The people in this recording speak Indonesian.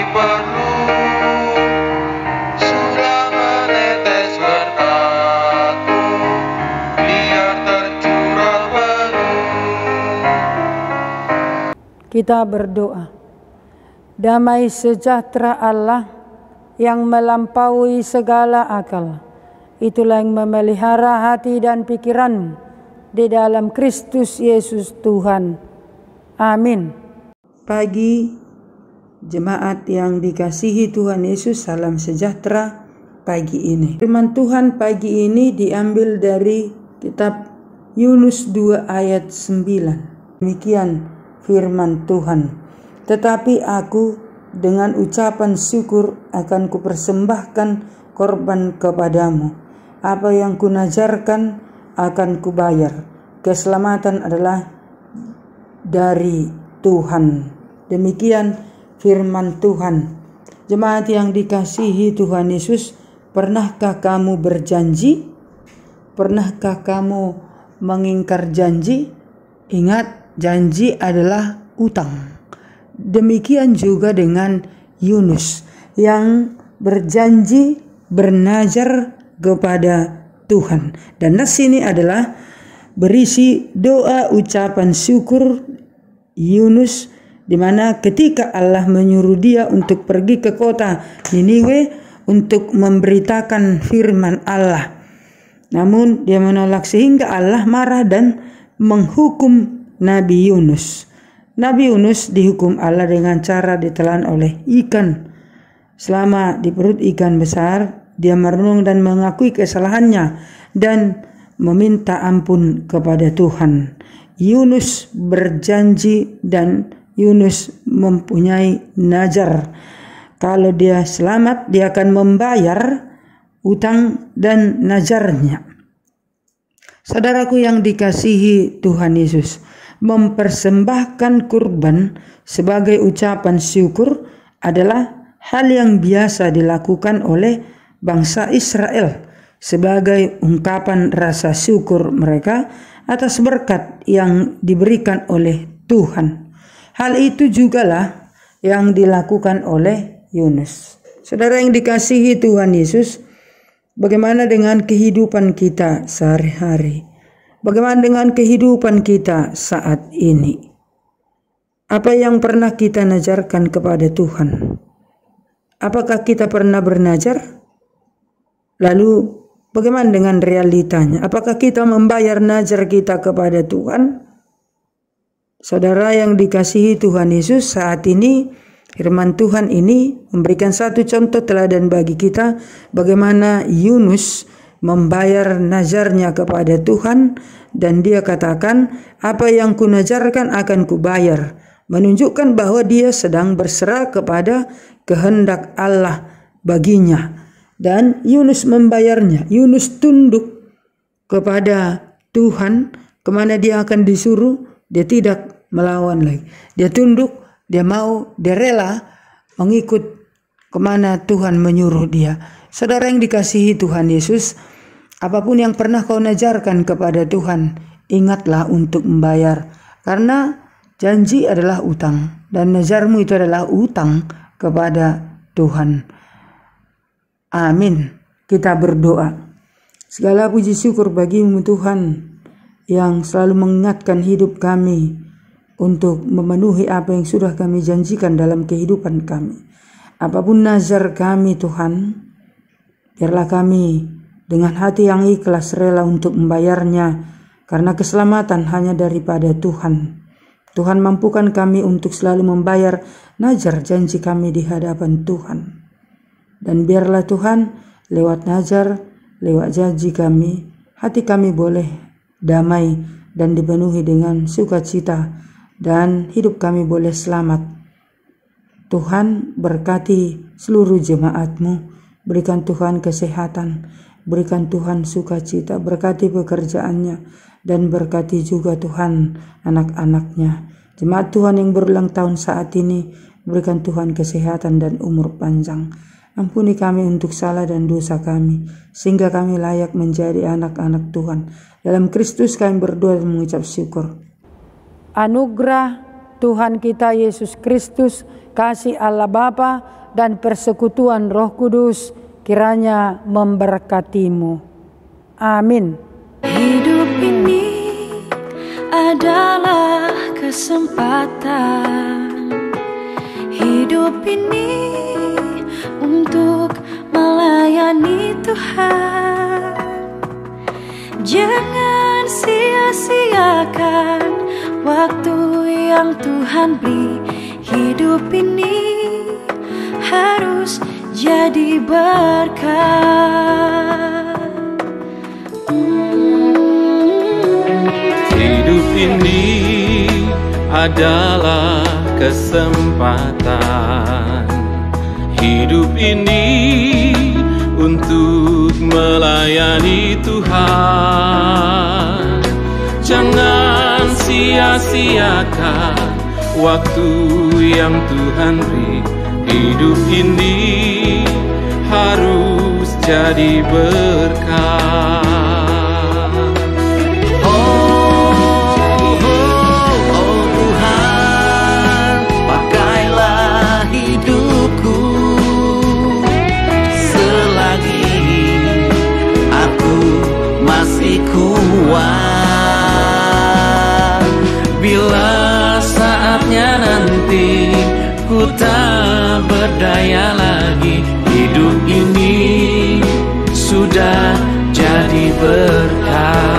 penuh, sudah menetes berkatmu, biar tercurah penuh. Kita berdoa. Damai sejahtera Allah yang melampaui segala akal, itulah yang memelihara hati dan pikiranmu di dalam Kristus Yesus Tuhan. Amin. Pagi jemaat yang dikasihi Tuhan Yesus, salam sejahtera pagi ini. Firman Tuhan pagi ini diambil dari kitab Yunus 2 ayat 9. Demikian firman Tuhan. Tetapi aku dengan ucapan syukur akan kupersembahkan korban kepadamu. Apa yang kunajarkan akan kubayar. Keselamatan adalah dari Tuhan. Demikian firman Tuhan. Jemaat yang dikasihi Tuhan Yesus, pernahkah kamu berjanji? Pernahkah kamu mengingkar janji? Ingat, janji adalah utang. Demikian juga dengan Yunus yang berjanji bernazar kepada Tuhan. Dan nas ini adalah berisi doa ucapan syukur Yunus, di mana ketika Allah menyuruh dia untuk pergi ke kota Niniwe untuk memberitakan firman Allah. Namun dia menolak sehingga Allah marah dan menghukum Nabi Yunus. Nabi Yunus dihukum Allah dengan cara ditelan oleh ikan. Selama di perut ikan besar, dia merenung dan mengakui kesalahannya dan meminta ampun kepada Tuhan. Yunus berjanji dan Yunus mempunyai nazar. Kalau dia selamat, dia akan membayar utang dan nazarnya. Saudaraku yang dikasihi Tuhan Yesus, mempersembahkan kurban sebagai ucapan syukur adalah hal yang biasa dilakukan oleh bangsa Israel sebagai ungkapan rasa syukur mereka atas berkat yang diberikan oleh Tuhan. Hal itu jugalah yang dilakukan oleh Yunus. Saudara yang dikasihi Tuhan Yesus, bagaimana dengan kehidupan kita sehari-hari? Bagaimana dengan kehidupan kita saat ini? Apa yang pernah kita najarkan kepada Tuhan? Apakah kita pernah bernazar? Lalu bagaimana dengan realitanya? Apakah kita membayar nazar kita kepada Tuhan? Saudara yang dikasihi Tuhan Yesus, saat ini firman Tuhan ini memberikan satu contoh teladan bagi kita bagaimana Yunus membayar nazarnya kepada Tuhan, dan dia katakan, apa yang kunajarkan akan kubayar, menunjukkan bahwa dia sedang berserah kepada kehendak Allah baginya. Dan Yunus membayarnya. Yunus tunduk kepada Tuhan, kemana dia akan disuruh, dia tidak melawan lagi. Dia tunduk, dia mau, dia rela mengikut kemana Tuhan menyuruh dia. Saudara yang dikasihi Tuhan Yesus, apapun yang pernah kau najarkan kepada Tuhan, ingatlah untuk membayar. Karena janji adalah utang, dan nazarmu itu adalah utang kepada Tuhan. Amin. Kita berdoa. Segala puji syukur bagimu Tuhan, yang selalu mengingatkan hidup kami untuk memenuhi apa yang sudah kami janjikan dalam kehidupan kami. Apapun nazar kami Tuhan, biarlah kami dengan hati yang ikhlas rela untuk membayarnya, karena keselamatan hanya daripada Tuhan. Tuhan mampukan kami untuk selalu membayar nazar janji kami di hadapan Tuhan. Dan biarlah Tuhan lewat nazar, lewat janji kami, hati kami boleh damai dan dipenuhi dengan sukacita, dan hidup kami boleh selamat. Tuhan berkati seluruh jemaat-Mu, berikan Tuhan kesehatan, berikan Tuhan sukacita, berkati pekerjaannya, dan berkati juga Tuhan anak-anaknya. Jemaat Tuhan yang berulang tahun saat ini, berikan Tuhan kesehatan dan umur panjang. Ampuni kami untuk salah dan dosa kami, sehingga kami layak menjadi anak-anak Tuhan. Dalam Kristus kami berdoa dan mengucap syukur. Anugerah Tuhan kita Yesus Kristus, kasih Allah Bapa, dan persekutuan Roh Kudus kiranya memberkatimu. Amin. Hidup ini adalah kesempatan. Hidup ini untuk melayani Tuhan. Jangan sia-siakan waktu yang Tuhan beri. Hidup ini harus jadi berkat. Hidup ini adalah kesempatan. Hidup ini untuk melayani Tuhan. Jangan sia-siakan waktu yang Tuhan beri. Hidup ini harus jadi berkat. Bila saatnya nanti ku tak berdaya lagi, hidup ini sudah jadi berkat.